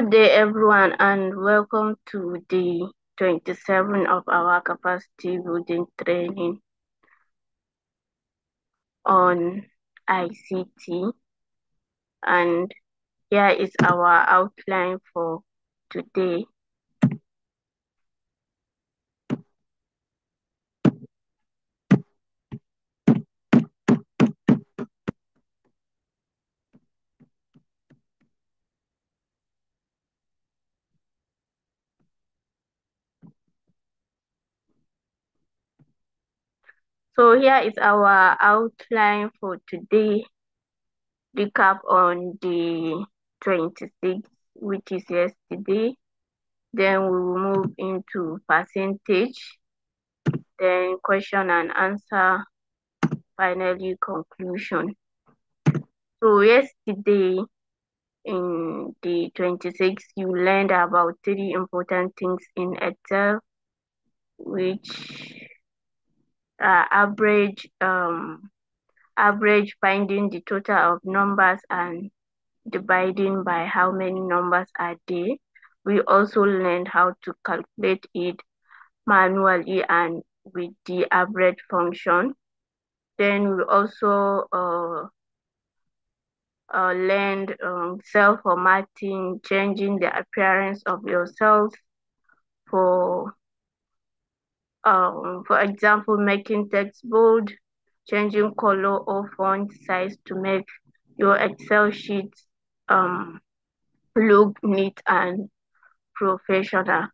Good day, everyone, and welcome to day 27 of our capacity building training on ICT. And here is our outline for today. So here is our outline for today. Recap on the 26th, which is yesterday. Then we will move into percentage, then question and answer, finally conclusion. So yesterday in the 26th, you learned about three important things in Excel, which are average, finding the total of numbers and dividing by how many numbers are there. We also learned how to calculate it manually and with the average function. Then we also learned cell formatting, changing the appearance of your cells for example, making text bold, changing color or font size to make your Excel sheets look neat and professional.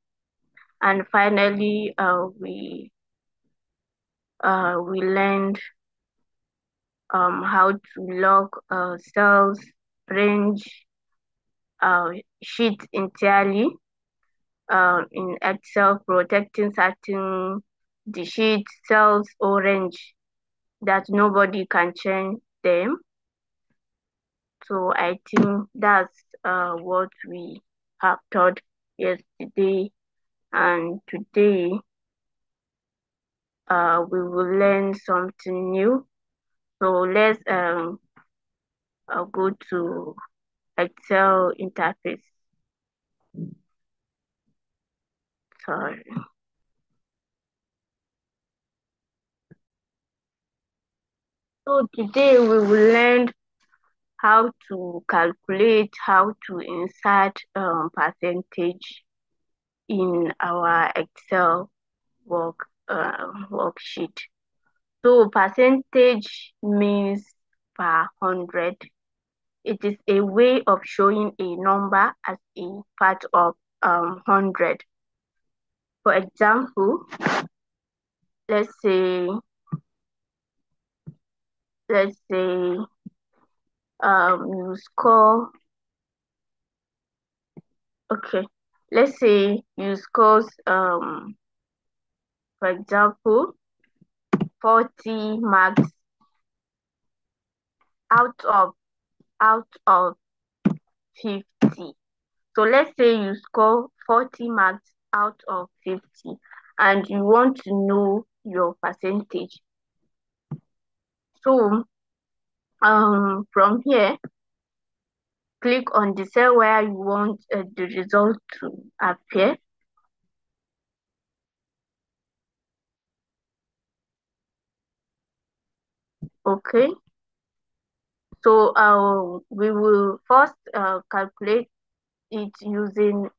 And finally, we learned how to log cells, range sheets entirely in Excel, protecting certain the sheet cells or range that nobody can change them. So I think that's what we have taught yesterday, and today we will learn something new. So let's go to Excel interface. Sorry. So today we will learn how to calculate, how to insert percentage in our Excel worksheet. So percentage means per 100. It is a way of showing a number as a part of 100. For example, let's say you score. Okay, let's say you score for example 40 marks out of 50. So let's say you score 40 marks out of 50 and you want to know your percentage. So from here, click on the cell where you want the result to appear. Okay. So we will first calculate it using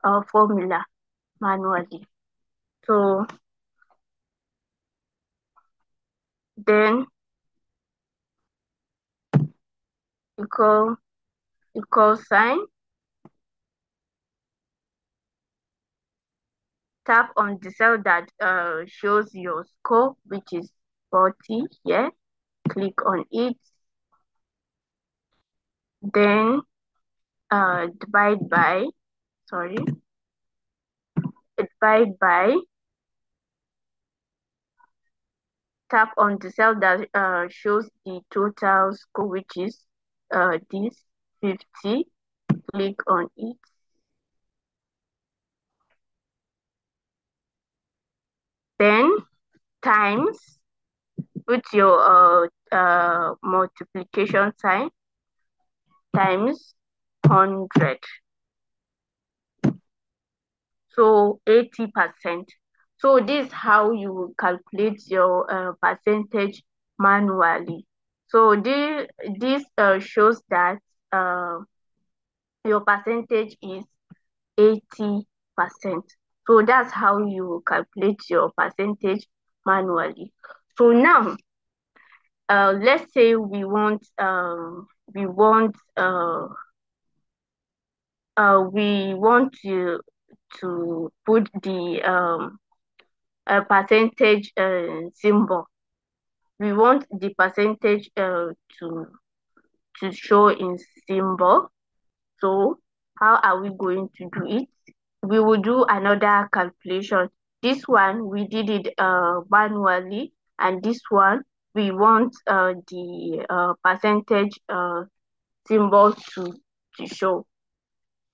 a formula manually. So then equal sign, tap on the cell that shows your score, which is 40 here. Click on it. Then divide by, tap on the cell that shows the total score, which is this 50. Click on it. Then times, put your multiplication sign, times 100. So 80%. So this is how you will calculate your percentage manually. So this shows that uh, your percentage is 80%. So that's how you calculate your percentage manually. So now, let's say we want to put the percentage symbol. We want the percentage to show in symbol. So how are we going to do it? We will do another calculation. This one we did it manually, and this one we want the percentage symbol to show.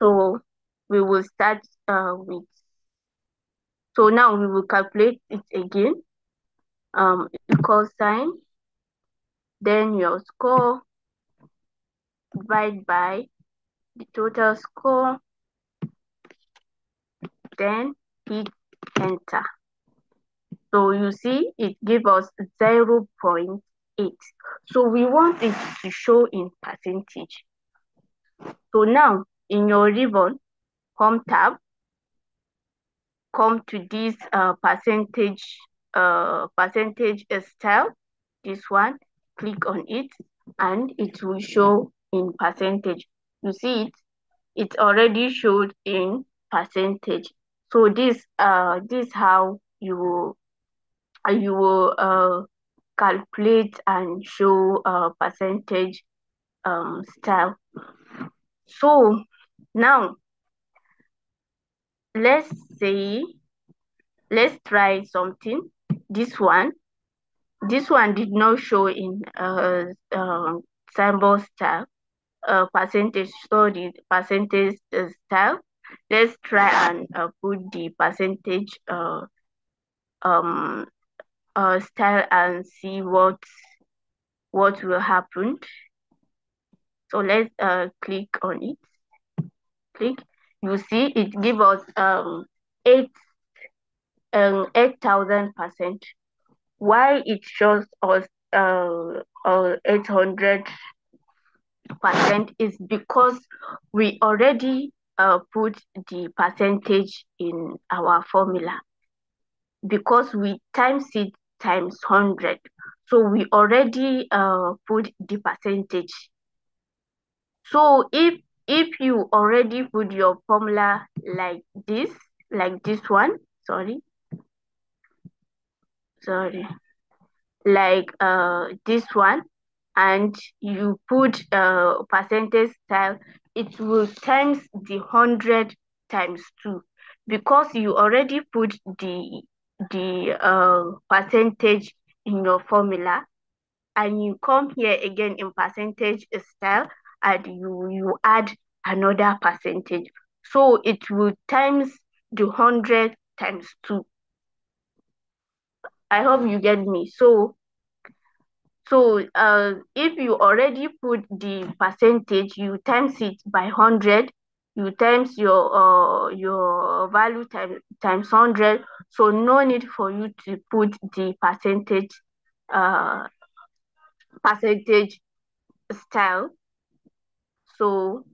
So we will start with. So now we will calculate it again. Equal sign, then your score divide by the total score, then hit enter. So you see it give us 0.8. So we want it to show in percentage. So now in your ribbon home tab, come to this percentage style, this one, click on it, and it will show in percentage. You see it already showed in percentage. So this how you will calculate and show percentage style. So now let's say let's try something. This one did not show in symbol style, percentage, sorry, percentage style. Let's try and put the percentage um style and see what will happen. So let's click on it. Click. You see it give us 8,000%. Why it shows us 800% is because we already put the percentage in our formula, because we times it times 100. So we already put the percentage. So if you already put your formula like this one, sorry, like this one, and you put percentage style, it will times the 100 times 2, because you already put the percentage in your formula, and you come here again in percentage style, and you add another percentage, so it will times the 100 times 2. I hope you get me. So if you already put the percentage, you times it by 100, you times your value times 100. So no need for you to put the uh percentage style. So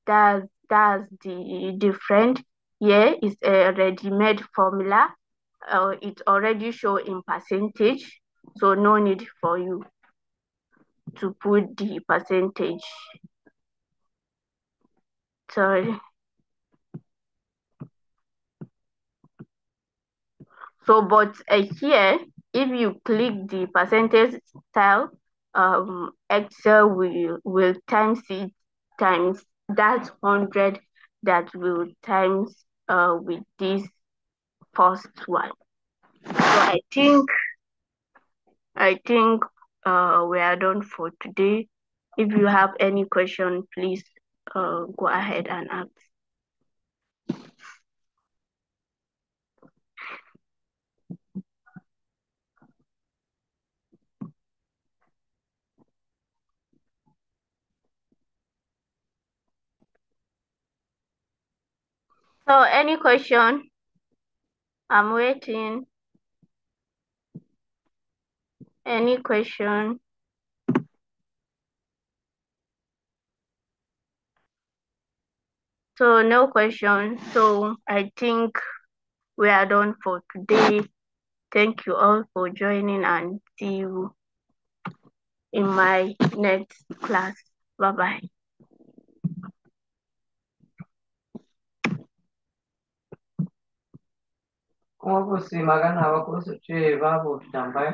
that's the different. Here is a ready-made formula. It already show in percentage, so no need for you to put the percentage. Sorry. So, but here, if you click the percentage style, Excel will times it times that 100 that will times with this first one. So I think we are done for today. If you have any question, please go ahead and ask. So any question? I'm waiting. Any question? So no question. So I think we are done for today. Thank you all for joining and see you in my next class. Bye bye. Kuma ba su yi magana ba ko su ce babu tambaya?